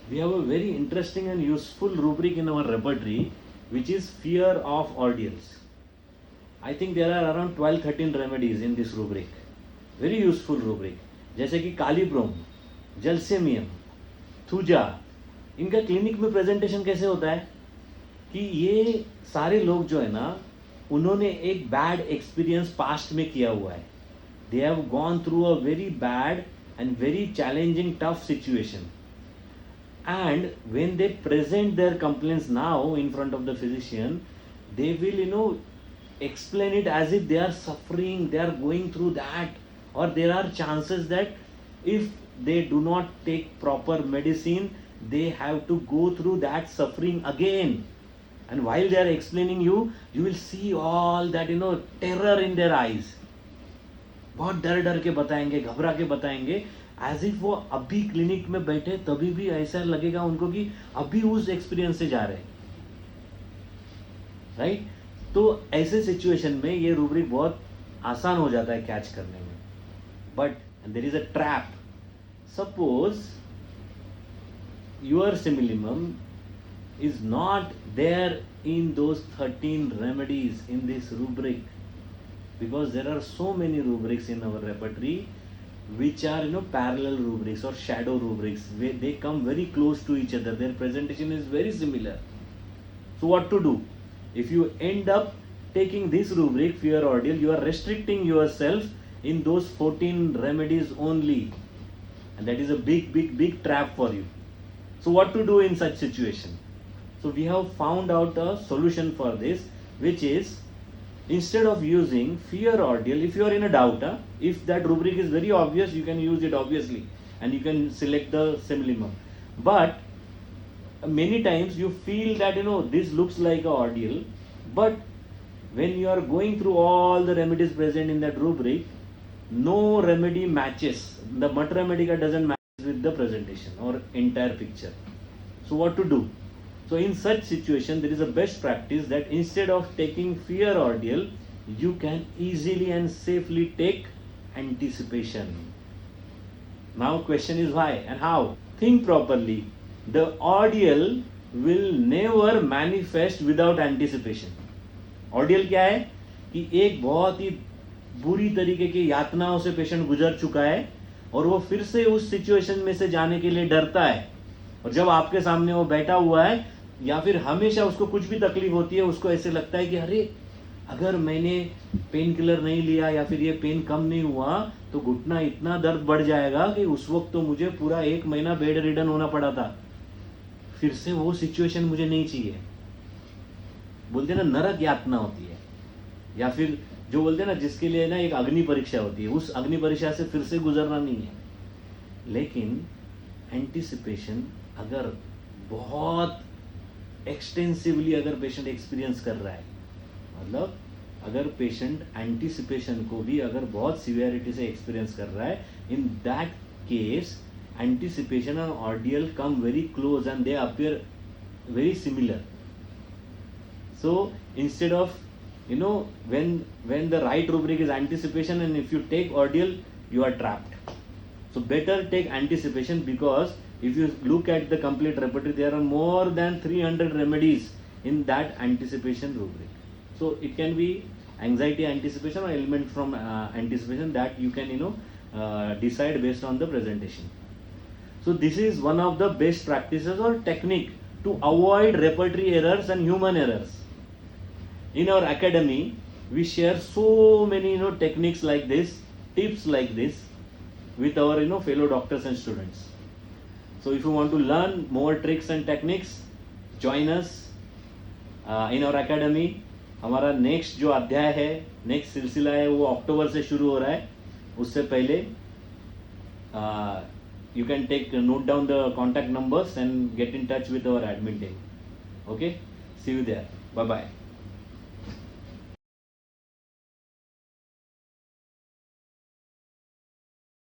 we have a very interesting and useful rubric in our repertory, which is fear of ordeals. I think there are around 12-13 remedies in this rubric. Very useful rubric. जैसे कि कालीब्रोम, जलसेमियम, thuja, इनका clinic में presentation कैसे होता है कि ये सारे लोग जो है ना, उन्होंने एक बैड एक्सपीरियंस पास्ट में किया हुआ है. They have gone through a very bad and very challenging, tough situation. And when they present their complaints now in front of the physician, they will explain it as if they are suffering, they are going through that, or there are chances that if they do not take proper medicine, they have to go through that suffering again. And while they are explaining you will see all that terror in their eyes. बहुत डर डर के बताएंगे, घबरा के बताएंगे, as if वो अभी क्लिनिक में बैठे तभी भी ऐसा लगेगा उनको कि अभी उस एक्सपीरियंस से जा रहे हैं. राइट? तो ऐसे सिचुएशन में ये रूब्रिक बहुत आसान हो जाता है कैच करने में. But there is a trap. Suppose your similimum is not there in those 13 remedies in this rubric, because there are so many rubrics in our repertory which are parallel rubrics or shadow rubrics, where they come very close to each other, their presentation is very similar. So what to do? If you end up taking this rubric fear ordeal, you are restricting yourself in those 14 remedies only, and that is a big trap for you. So what to do in such situation? So we have found out a solution for this, which is, instead of using fear ordeal, if you are in a doubt, if that rubric is very obvious, you can use it obviously and you can select the simillimum. But many times you feel that this looks like a ordeal, but when you are going through all the remedies present in that rubric, no remedy matches, the Matremedica doesn't match with the presentation or entire picture. So what to do? So in such situation, there is a best practice that instead of taking fear ordeal, you can easily and safely take anticipation. Now question is why and how? Think properly. The ordeal will never manifest without anticipation. Ordeal क्या है कि एक बहुत ही बुरी तरीके की यातनाओं से patient गुजर चुका है और वो फिर से उस सिचुएशन में से जाने के लिए डरता है, और जब आपके सामने वो बैठा हुआ है, या फिर हमेशा उसको कुछ भी तकलीफ होती है, उसको ऐसे लगता है कि अरे अगर मैंने पेन किलर नहीं लिया या फिर ये पेन कम नहीं हुआ तो घुटना इतना दर्द बढ़ जाएगा कि उस वक्त तो मुझे पूरा 1 महीना बेड रिडन होना पड़ा था. फिर से वो सिचुएशन मुझे नहीं चाहिए. बोलते ना नरक यातना होती है, या फिर जो बोलते ना जिसके लिए ना एक अग्नि परीक्षा होती है, उस अग्नि परीक्षा से फिर से गुजरना नहीं है. लेकिन एंटिसिपेशन अगर बहुत एक्सटेंसिवली अगर पेशेंट एक्सपीरियंस कर रहा है, मतलब अगर पेशेंट एंटिसिपेशन को भी अगर बहुत सिवियरिटी से एक्सपीरियंस कर रहा है, in that case anticipation and ordeal come very close and they appear very similar. So instead of when the right rubric is anticipation, and if you take ordeal, you are trapped. So better take anticipation, because if you look at the complete repertory, there are more than 300 remedies in that anticipation rubric. So it can be anxiety anticipation or element from anticipation that you can decide based on the presentation. So this is one of the best practices or technique to avoid repertory errors and human errors. In our academy, we share so many techniques like this, tips like this with our fellow doctors and students. So if you want to learn more tricks and techniques, join us in our academy. हमारा next जो अध्याय है, next सिलसिला है, वो अक्टूबर से शुरू हो रहा है. उससे पहले you can note down the contact numbers and get in touch with our admin team. Okay, see you there. Bye bye.